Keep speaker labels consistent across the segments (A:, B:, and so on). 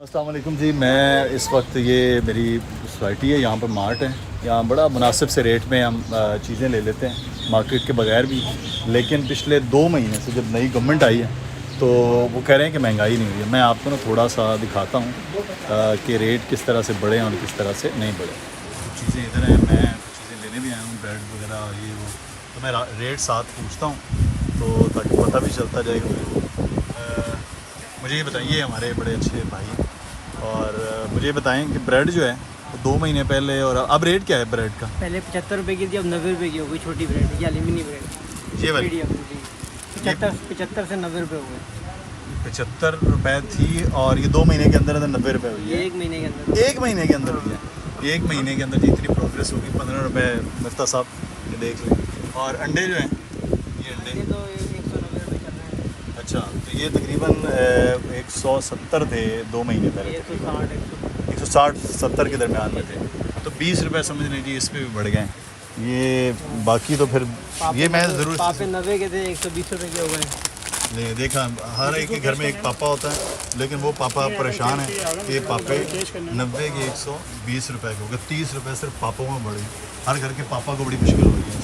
A: अस्सलाम वालेकुम जी। मैं इस वक्त ये मेरी सोसाइटी है, यहाँ पर मार्ट है। यहाँ बड़ा मुनासिब से रेट में हम चीज़ें ले लेते हैं मार्केट के बगैर भी। लेकिन पिछले 2 महीने से जब नई गवर्नमेंट आई है तो वो कह रहे हैं कि महंगाई नहीं हुई है। मैं आपको ना थोड़ा सा दिखाता हूँ कि रेट किस तरह से बढ़े और किस तरह से नहीं बढ़े। चीज़ें इधर हैं, मैं चीज़ें लेने भी आया हूँ, ब्रेड वगैरह ये वो, तो मैं रेट साथ पूछता हूँ तो ताकि पता भी चलता जाएगा मेरे को। मुझे ये बताइए, हमारे बड़े अच्छे भाई, और मुझे ये बताएं कि ब्रेड जो है वो 2 महीने पहले और अब रेट क्या है ब्रेड का?
B: पहले 75 रुपये की थी, अब 90 रुपये की हो गई। छोटी ब्रेड, ये एल्यूमिनियम ब्रेड,
A: ये वाली
B: मीडियम जी। 75 से 90 रुपये हो गए।
A: 75 रुपये थी और ये 2 महीने के अंदर अंदर 90 रुपये हुई है।
B: 1 महीने के अंदर,
A: 1 महीने के अंदर हुई है। 1 महीने के अंदर जितनी प्रोग्रेस होगी। 15 रुपये मिफ्ता साहब ये देख लें। और अंडे जो हैं ये अंडे
B: ये तो 190 रुपये चल रहे हैं।
A: अच्छा, तो ये तकरीबन 170 थे 2 महीने पहले, 160-70 के दरमियान में थे। तो 20 रुपये समझ लीजिए इस पर भी बढ़ गए ये। बाकी तो फिर ये मैं ज़रूर
B: पापे 90 के थे, 120 रुपये के हो गए।
A: नहीं देखा, हर एक के घर में एक पापा होता है, लेकिन वो पापा परेशान है कि पापे 90 के 120 रुपये के हो गए। 30 रुपये सिर्फ पापों में बढ़े। हर घर के पापा को बड़ी मुश्किल हो रही है।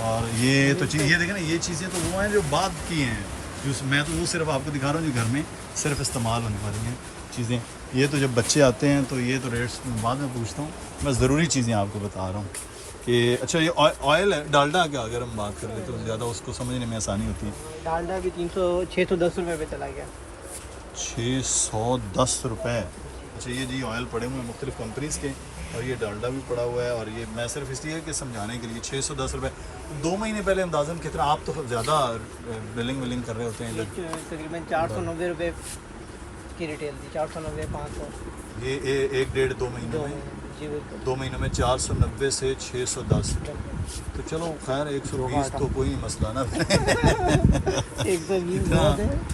A: और ये तो चीज़, ये देखें ना, ये चीज़ें तो वो हैं जो बाद की हैं, जो मैं तो वो सिर्फ आपको दिखा रहा हूँ जो घर में सिर्फ इस्तेमाल होने वाली हैं चीज़ें। ये तो जब बच्चे आते हैं तो ये तो रेट्स बाद में पूछता हूँ, मैं ज़रूरी चीज़ें आपको बता रहा हूँ कि अच्छा ये ऑयल है, डालडा का अगर हम बात करें तो ज़्यादा उसको समझने में आसानी होती है।
B: डालडा भी 610 रुपये पे चला गया।
A: 610 रुपये। अच्छा, ये जी ऑयल पड़े हुए हैं मुख्तलिफ़ कंपनीज़ के, और ये डालडा भी पड़ा हुआ है। और ये मैं सिर्फ इसलिए कि समझाने के लिए 610 रुपये 2 महीने पहले अंदाज़न कितना, आप तो ज़्यादा बिलिंग कर रहे होते हैं इधर।
B: तकरीबन 490 रुपये की रिटेल थी, 490 500।
A: ये 1-1.5-2 महीनों में,
B: जी बिल्कुल।
A: 2 महीनों में 490 से 610। तो चलो खैर 120 तो कोई मसला ना।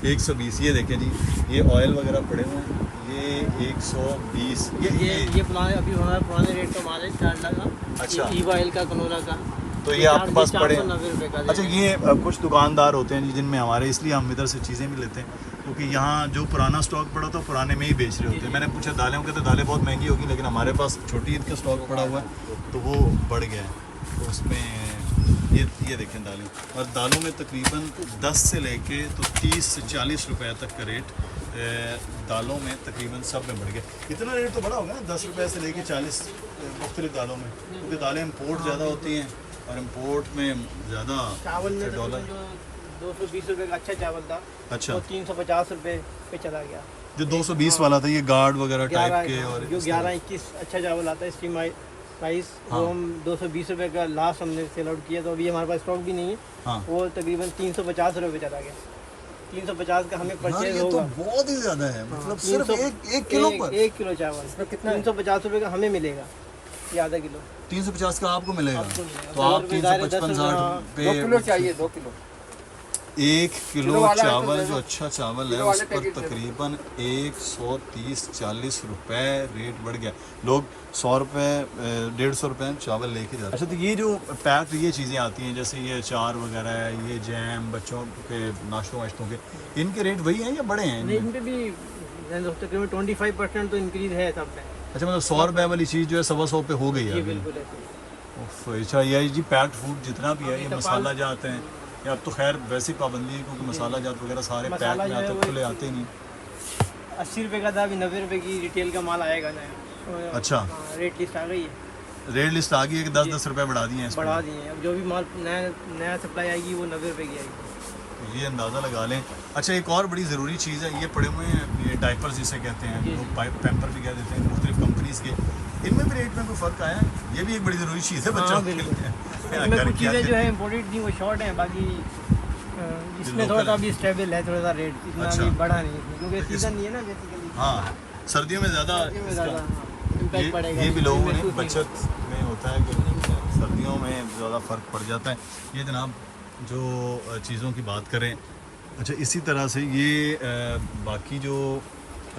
A: 120 ये देखें जी, ये ऑयल वगैरह पड़े हुए हैं, ये 120।
B: ये पुराने, अभी हमारा पुराने रेट का माल है डालडा का।
A: अच्छा,
B: ईव ऑयल का, कनोला का।
A: तो ये आपके पास पड़े।
B: 490 रुपये का।
A: अच्छा, ये कुछ दुकानदार होते हैं जी जिनमें हमारे, इसलिए हम इधर से चीज़ें भी लेते हैं क्योंकि यहाँ जो पुराना स्टॉक पड़ा था पुराने में ही बेच रहे होते हैं। मैंने पूछा दालें कहते दालें बहुत महंगी होगी, लेकिन हमारे पास छोटी ईद का स्टॉक पड़ा हुआ है तो वो बढ़ गया है। तो उसमें ये देखें दालें, और दालों में तकरीबन 10 से लेके तो 30 से 40 रुपये तक का रेट दालों में तकरीबन सब में बढ़ गया। इतना रेट तो बड़ा होगा ना 10 रुपये से लेके 40 मुख्तलिफ दालों में, क्योंकि दालें इम्पोर्ट ज़्यादा होती हैं और इम्पोर्ट में ज़्यादा
B: चावल में
A: डॉलर।
B: 220 रुपये का अच्छा चावल था,
A: अच्छा,
B: वो 350 रुपये पे चला गया।
A: जो 220 वाला था ये गार्ड वगैरह टाइप के, और
B: जो 11-21 अच्छा चावल आता है स्टीम राइस,
A: हाँ।
B: वो हम 220 रुपये का लास्ट हमने सेल आउट किया, तो अभी हमारे पास स्टॉक भी नहीं है।
A: हाँ।
B: वो तकरीबन 350 रुपये पे चला गया। 350 का हमें परचेज
A: ये तो
B: होगा।
A: बहुत ही ज़्यादा है, मतलब सिर्फ
B: 300
A: एक किलो पर
B: 1 किलो चावल कितना, 350 रुपये का हमें मिलेगा, ये आधा किलो
A: 350 का आपको मिलेगा।
B: आपको मिलेगा।
A: तो आप
B: रुपये दायरे
A: 355-60 पे
C: 2 किलो चाहिए, 2 किलो।
A: 1 किलो
C: किलो वाला है तो
A: चावल
C: ले
A: जो
C: लो।
A: अच्छा चावल है
C: किलो
A: उस
C: वाले
A: पर
C: पैकेट ले लो।
A: तकरीबन 130-40 रुपए रेट बढ़ गया। लोग 100 रुपये 150 रुपये चावल लेके जाते हैं। अच्छा, तो ये जो पैक ये चीज़ें आती हैं जैसे ये अचार वगैरह है, ये जैम बच्चों के नाश्तों वाश्तों के, इनके रेट वही हैं या बड़े हैं?
B: इन पे भी तकरीबन 25% तो इंक्रीज है सब में।
A: अच्छा, मतलब 100 रुपये वाली चीज़ जो है 125 पे हो गई है
B: जी
A: अभी।
B: बिल्कुल ऐसे।
A: उफ, अच्छा, ये जी पैक्ड फूड जितना भी है, ये मसाला जाते हैं, या अब तो खैर वैसी पाबंदी है क्योंकि मसाला जात वगैरह सारे पैक
B: मसाला
A: में
B: जो है
A: आते,
B: वो
A: खुले आते ही नहीं।
B: 80 रुपये का था, अभी 90 रुपये की रिटेल का माल आएगा नया।
A: अच्छा,
B: हाँ, रेट लिस्ट आ गई है,
A: रेट लिस्ट आ गई है कि 10-10 रुपये बढ़ा दिए हैं इस
B: बढ़ा
A: पर।
B: दिए हैं। अब जो भी माल नया सप्लाई आएगी वो 90 रुपये की आएगी।
A: तो ये अंदाज़ा लगा लें। अच्छा, एक और बड़ी ज़रूरी चीज़ है, ये पड़े हुए हैं ये डाइपर्स जिसे कहते हैं, लोग पैम्पर भी कह देते हैं मुख्तलिफ कंपनीज़ के, इनमें भी रेट में कोई फ़र्क आया है? ये भी एक बड़ी ज़रूरी चीज़ है बच्चों के लिए।
B: इनमें कुछ चीज़ें जो है इम्पोर्टेड थी वो शॉर्ट हैं, बाकी इसमें थोड़ा सा अभी स्टेबल है, थोड़ा सा रेट इतना
A: अच्छा।
B: भी बढ़ा नहीं है क्योंकि सीज़न नहीं है ना बेसिकली।
A: हाँ, सर्दियों में ज़्यादा
B: ज़्यादा इम्पैक्ट पड़ेगा।
A: ये भी लोगों ने
B: महसूस नहीं
A: बचत में होता है कि सर्दियों में ज़्यादा फ़र्क पड़ जाता है। ये जनाब जो चीज़ों की बात करें, अच्छा इसी तरह से ये बाकी जो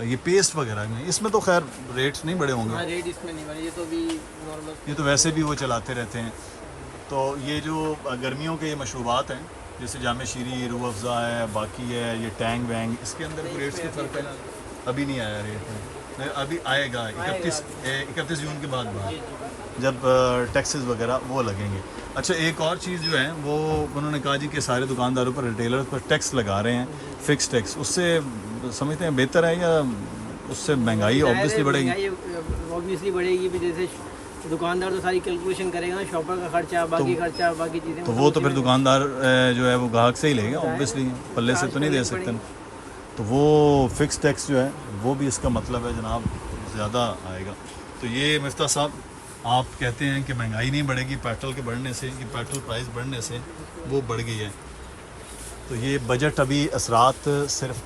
A: ये पेस्ट वगैरह में, इसमें तो खैर रेट्स नहीं बढ़े होंगे।
B: हाँ, रेट इसमें नहीं बढ़े, ये तो भी नॉर्मल।
A: ये तो वैसे भी वो चलाते रहते हैं। तो ये जो गर्मियों के ये मशरूबात हैं जैसे जामे शीरी, रूह अफ़ज़ा है, बाकी है ये टैंग वैंग, इसके अंदर कोई रेट्स के फ़र्क है? अभी नहीं आया रेट में, नहीं, अभी आएगा 31 जून के बाद जब टैक्सेस वगैरह वो लगेंगे। अच्छा, एक और चीज़ जो है वो उन्होंने कहा जी कि सारे दुकानदारों पर, रिटेलर्स पर टैक्स लगा रहे हैं, फिक्स टैक्स। उससे समझते हैं बेहतर है या उससे महंगाई ऑब्वियसली बढ़ेगी?
B: ऑब्वियसली बढ़ेगी भी, जैसे दुकानदार तो सारी कैलकुलेशन करेगा ना, शॉपर का खर्चा, बाकी खर्चा, बाकी चीज़ें,
A: तो वो तो फिर दुकानदार जो है वो ग्राहक से ही लेगा ऑब्वियसली, पल्ले से तो नहीं दे सकते। तो वो फिक्स टैक्स जो है वो भी इसका मतलब है जनाब ज़्यादा आएगा। तो ये मिफ्ता साहब आप कहते हैं कि महंगाई नहीं बढ़ेगी पेट्रोल के बढ़ने से, कि पेट्रोल प्राइस बढ़ने से वो बढ़ गई है। तो ये बजट अभी असरात सिर्फ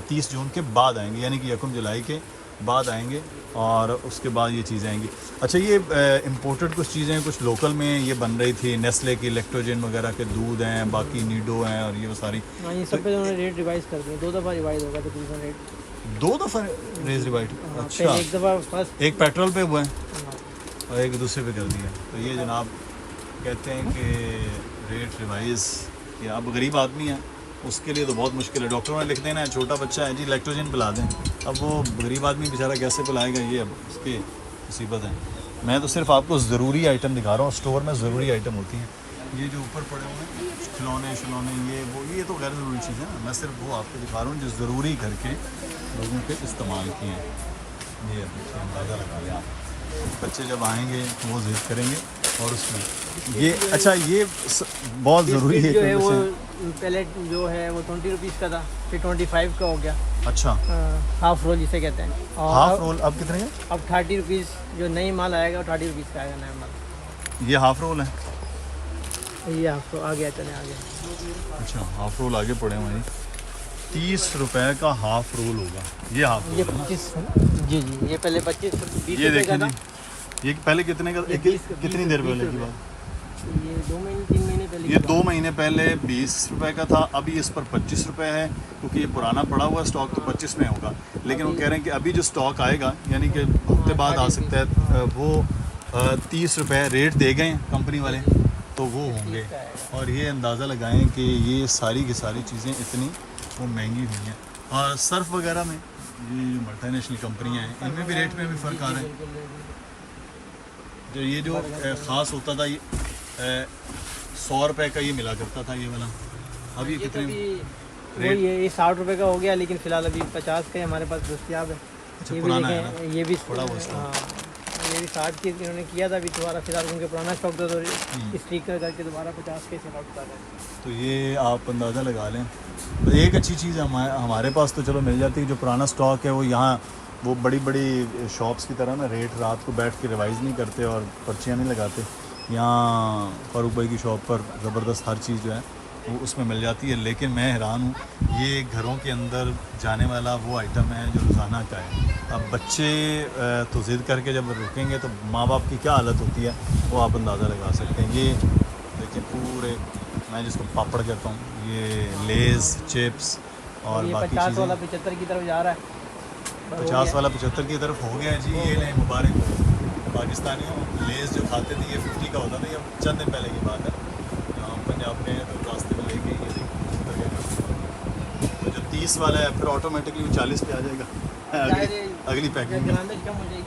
A: 30 जून के बाद आएंगे, यानी कि 1 जुलाई के बाद आएंगे और उसके बाद ये चीज़ें आएंगी। अच्छा, ये इंपोर्टेड कुछ चीज़ें कुछ लोकल में ये बन रही थी, नेस्ले की लैक्टोजन वगैरह के दूध हैं, बाकी नीडो हैं और ये वो सारी।
B: हाँ, ये सब पे उन्होंने रेट रिवाइज कर दिए, 2 दफ़ा रिवाइज होगा तकरीबन रेट।
A: 2 दफ़ा रेज रिवाइड? अच्छा,
B: एक दफ़ा फर्स्ट,
A: एक पेट्रोल पे हुआ है और एक दूसरे पे कर दिया। तो ये जनाब कहते हैं कि रेट रिवाइज़, कि आप गरीब आदमी हैं उसके लिए तो बहुत मुश्किल है। डॉक्टरों ने लिख देना है छोटा बच्चा है जी लैक्टोजन पिला दें, अब वो गरीब आदमी बेचारा कैसे पिलाएगा, ये अब उसकी मुसीबत है। मैं तो सिर्फ आपको ज़रूरी आइटम दिखा रहा हूँ, स्टोर में ज़रूरी आइटम होती हैं। ये जो ऊपर पड़े हुए हैं खिलौने शिलौने ये वो, ये तो गैर ज़रूरी चीज़ है ना, मैं सिर्फ वो आपको दिखा रहा हूँ जो ज़रूरी घर के लोगों के इस्तेमाल किए हैं। ये देखिए, अंदाज़ा लगा लें आप, बच्चे जब आएंगे तो वो ज़िद करेंगे। और उसमें ये अच्छा, ये बहुत ज़रूरी है
B: जो है वो पहले जो है वो 20 रुपीज़ का था, फिर 25 का हो गया।
A: अच्छा,
B: हाफ रोल जिसे कहते हैं, और
A: हाफ रोल अब कितने का?
B: अब 30 रुपीज़ जो नई माल आएगा वो 30 रुपीज़ का आएगा नया माल।
A: ये हाफ रोल है?
B: ये आपको आ गया, चले आ गया।
A: अच्छा, हाफ रोल आगे पड़े हुए हैं, 30 रुपए का हाफ रोल होगा ये हाफ
B: ये
A: रोल है ना?
B: 25, जी जी, ये पहले 25-20
A: ये
B: रुपए का
A: देखें
B: था।
A: जी, ये पहले कितने का,
B: ये 20
A: कितनी देर
B: 20
A: पहले की
B: रुपए।
A: बात?
B: ये 2 महीने 3 महीने पहले
A: ये
B: की
A: 2 महीने पहले 20 रुपए का था, अभी इस पर 25 रुपए है, क्योंकि ये पुराना पड़ा हुआ स्टॉक तो 25 में होगा। लेकिन वो कह रहे हैं कि अभी जो स्टॉक आएगा, यानी कि हफ्ते बाद आ सकता है, वो 30 रुपए रेट दे गए कंपनी वाले, तो वो होंगे। और ये अंदाज़ा लगाएं कि ये सारी की सारी चीज़ें इतनी वो महंगी हुई हैं। और सर्फ वगैरह में ये जो मल्टीनेशनल कंपनियाँ हैं इनमें भी रेट में भी फ़र्क आ रहा है। जो ये जो ख़ास होता था ये 100 रुपए का ये मिला करता था ये वाला, अब ये कितने
B: रेट? ये 60 रुपए का हो गया, लेकिन फ़िलहाल अभी 50 का हमारे पास दस्तियाब है।
A: अच्छा,
B: ये
A: पुराना
B: भी
A: है ना?
B: देखें, ये भी
A: पड़ा हुआ स्टॉक।
B: हाँ, ये भी 60 की इन्होंने किया था, अभी दोबारा फिलहाल उनके पुराना स्टॉक था तो स्टिकर करके दोबारा 50 के से आउट कर रहे हैं।
A: तो ये आप अंदाज़ा लगा लें। तो एक अच्छी चीज़ हमारे पास तो चलो मिल जाती है, जो पुराना स्टॉक है वो यहाँ वो बड़ी बड़ी शॉप्स की तरह ना रेट रात को बैठ के रिवाइज़ नहीं करते और पर्चियाँ नहीं लगाते। यहाँ फारूक भाई की शॉप पर ज़बरदस्त हर चीज़ जो है वो उसमें मिल जाती है। लेकिन मैं हैरान हूँ, ये घरों के अंदर जाने वाला वो आइटम है जो रोज़ाना का है। अब बच्चे तो ज़िद करके जब रुकेंगे तो माँ बाप की क्या हालत होती है वो आप अंदाज़ा लगा सकते हैं। ये देखिए पूरे, मैं जिसको पापड़ कहता हूँ, ये लेज़ चिप्स और बाकी
B: 50 वाला
A: चीज़ें।
B: 75 की तरफ जा रहा है,
A: 50 वाला 75 की तरफ हो गया है जी। ये लें मुबारक हो पाकिस्तानियों, लेज़ जो खाते थे ये 50 का होता था, ये चंद दिन पहले की बात है। हम पंजाब में तो रास्ते में लेके ये तो जो 30 वाला है फिर ऑटोमेटिकली वो 40 पे आ जाएगा अगली पैकिंग में।
B: कम हो जाएगी।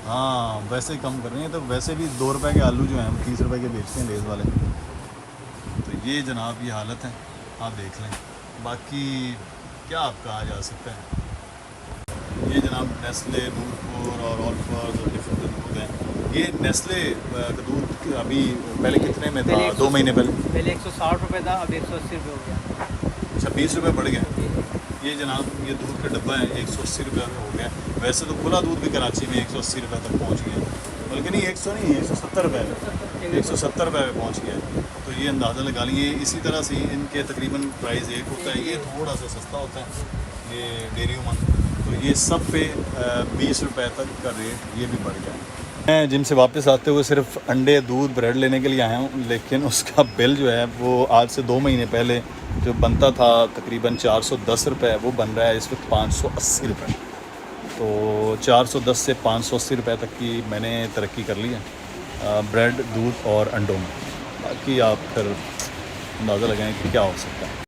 A: हाँ, वैसे ही कम कर रहे हैं। तो वैसे भी 2 रुपए के आलू जो हैं हम 30 रुपए के बेचते हैं लेज़ वाले। तो ये जनाब ये हालत है, आप देख लें। बाकी क्या आपका आ जा सकता है। ये जनाब नेस्ले, नूरपुर और ऑल्फर्स और डिफरेंट दूध हैं। ये नेस्ले का दूध अभी पहले कितने में था? 2 महीने पहले
B: 160 रुपये था, अब 180 रुपये हो गया।
A: अच्छा, 20 रुपये बढ़ गए। ये जनाब ये दूध का डब्बा है 180 रुपये में हो गया। वैसे तो खुला दूध भी कराची में 180 रुपये तक पहुंच गया, बल्कि नहीं 100 नहीं 170 रुपये में 170 रुपये में पहुंच गया। तो ये अंदाज़ा लगा लिए। इसी तरह से इनके तकरीबन प्राइस एक होता है, ये थोड़ा सा सस्ता होता है ये डेयरी उमंग। तो ये सब पे 20 रुपये तक का रेट ये भी बढ़ गया। मैं जिम से वापस आते हुए सिर्फ अंडे दूध ब्रेड लेने के लिए आया हूँ, लेकिन उसका बिल जो है वो आज से 2 महीने पहले जो बनता था तकरीबन 410 रुपये, वो बन रहा है इस वक्त 580 रुपये। तो 410 से 580 रुपये तक की मैंने तरक्की कर ली है ब्रेड दूध और अंडों में। बाकी आप फिर अंदाज़ा लगाएं कि क्या हो सकता है।